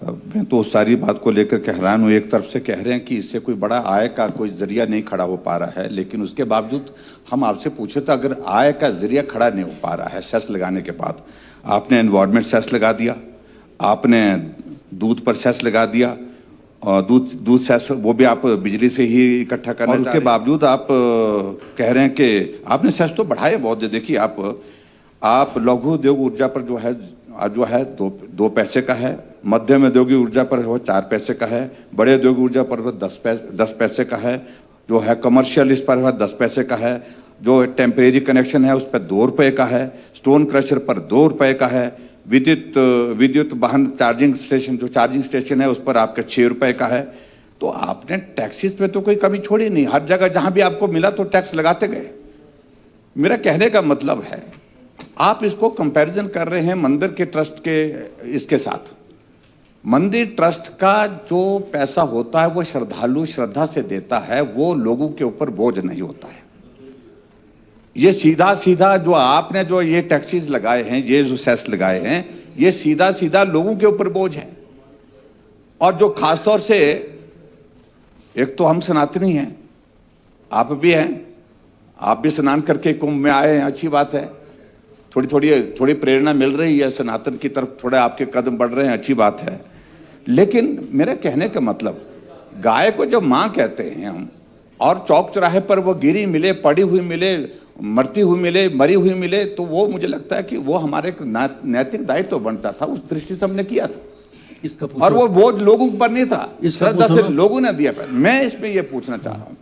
मैं तो उस सारी बात को लेकर के हैरान हूँ। एक तरफ से कह रहे हैं कि इससे कोई बड़ा आय का कोई जरिया नहीं खड़ा हो पा रहा है, लेकिन उसके बावजूद हम आपसे पूछे तो अगर आय का जरिया खड़ा नहीं हो पा रहा है सेस लगाने के बाद, आपने एनवायरमेंट सेस लगा दिया, आपने दूध पर सेस लगा दिया और दूध सेस वो भी आप बिजली से ही इकट्ठा करना, और उसके बावजूद आप कह रहे हैं कि आपने सेस तो बढ़ाए बहुत। देखिए आप लघु उद्योग ऊर्जा पर जो है दो पैसे का है, मध्यम उद्योगी ऊर्जा पर वो 4 पैसे का है, बड़े उद्योगी ऊर्जा पर वो 10 पैसे का है, जो है कमर्शियल इस पर वो 10 पैसे का है, जो टेम्परेरी कनेक्शन है उस पर 2 रुपए का है, स्टोन क्रशर पर 2 रुपए का है, विद्युत वाहन चार्जिंग स्टेशन जो चार्जिंग स्टेशन है उस पर आपका 6 रुपए का है। तो आपने टैक्सेस पे तो कोई कमी छोड़ी नहीं, हर जगह जहां भी आपको मिला तो टैक्स लगाते गए। मेरा कहने का मतलब है आप इसको कंपैरिजन कर रहे हैं मंदिर के ट्रस्ट के इसके साथ। मंदिर ट्रस्ट का जो पैसा होता है वो श्रद्धालु श्रद्धा से देता है, वो लोगों के ऊपर बोझ नहीं होता है। ये सीधा जो आपने जो ये टैक्सेस लगाए हैं, ये जो सेस लगाए हैं, ये सीधा लोगों के ऊपर बोझ है। और जो खासतौर से एक तो हम सनातनी हैं, आप भी हैं, आप भी स्नान करके कुंभ में आए हैं, अच्छी बात है। थोड़ी प्रेरणा मिल रही है सनातन की तरफ, थोड़े आपके कदम बढ़ रहे हैं, अच्छी बात है। लेकिन मेरा कहने का मतलब, गाय को जब मां कहते हैं हम, और चौक चौराहे पर वो गिरी मिले, पड़ी हुई मिले, मरती हुई मिले, मरी हुई मिले, तो वो मुझे लगता है कि वो हमारे नैतिक दायित्व तो बनता था, उस दृष्टि से हमने किया था। और वो बोझ लोगों पर नहीं था, श्रद्धा से लोगों ने दिया। मैं इसमें ये पूछना चाह रहा हूं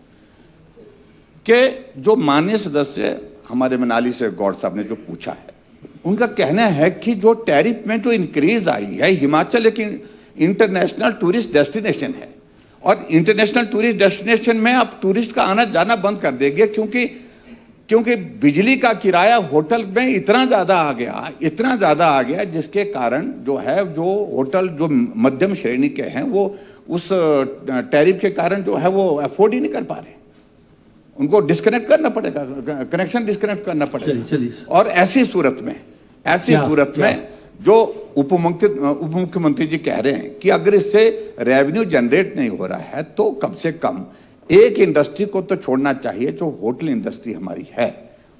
कि जो माननीय सदस्य हमारे मनाली से गौड़ साहब ने जो पूछा है, उनका कहना है कि जो टैरिफ में जो इंक्रीज आई है, हिमाचल एक इंटरनेशनल टूरिस्ट डेस्टिनेशन है, और इंटरनेशनल टूरिस्ट डेस्टिनेशन में आप टूरिस्ट का आना जाना बंद कर देंगे, क्योंकि बिजली का किराया होटल में इतना ज्यादा आ गया, जिसके कारण जो होटल जो मध्यम श्रेणी के हैं वो उस टैरिफ के कारण जो है वो अफोर्ड ही नहीं कर पा रहे, उनको डिस्कनेक्ट करना पड़ेगा, कनेक्शन डिस्कनेक्ट करना पड़ेगा। चलिए। और ऐसी सूरत में जो उप मुख्यमंत्री जी कह रहे हैं कि अगर इससे रेवेन्यू जनरेट नहीं हो रहा है तो कम से कम एक इंडस्ट्री को तो छोड़ना चाहिए, जो होटल इंडस्ट्री हमारी है,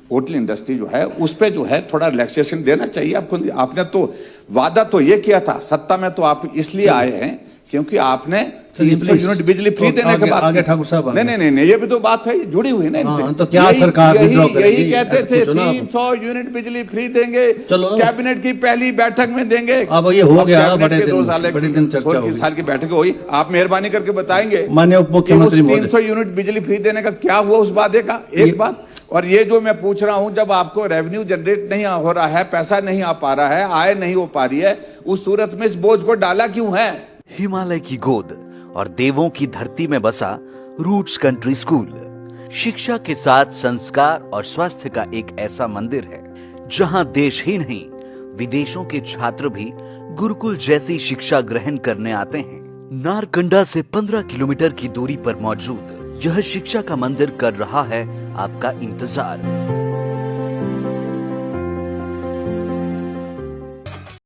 होटल इंडस्ट्री जो है उस पे जो है थोड़ा रिलैक्सेशन देना चाहिए आपको। आपने तो वादा तो ये किया था, सत्ता में तो आप इसलिए आए हैं क्योंकि आपने 300 यूनिट बिजली फ्री देने के बाद आगे ठाकुर साहब नहीं, ये भी तो बात है, जुड़ी हुई है ना। तो क्या सरकार यही कहते थे 300 यूनिट बिजली फ्री देंगे, कैबिनेट की पहली बैठक में देंगे। अब ये हो गया, बड़े 2 साल की बैठक हुई, आप मेहरबानी करके बताएंगे माननीय उप मुख्यमंत्री 300 यूनिट बिजली फ्री देने का क्या हुआ उस वादे का, एक बात। और ये जो मैं पूछ रहा हूं, जब आपको रेवेन्यू जनरेट नहीं हो रहा है, पैसा नहीं आ पा रहा है, आय नहीं हो पा रही है, उस सूरत में इस बोझ को डाला क्यों है? हिमालय की गोद और देवों की धरती में बसा रूट्स कंट्री स्कूल शिक्षा के साथ संस्कार और स्वास्थ्य का एक ऐसा मंदिर है जहां देश ही नहीं विदेशों के छात्र भी गुरुकुल जैसी शिक्षा ग्रहण करने आते हैं। नारकंडा से 15 किलोमीटर की दूरी पर मौजूद यह शिक्षा का मंदिर कर रहा है आपका इंतजार।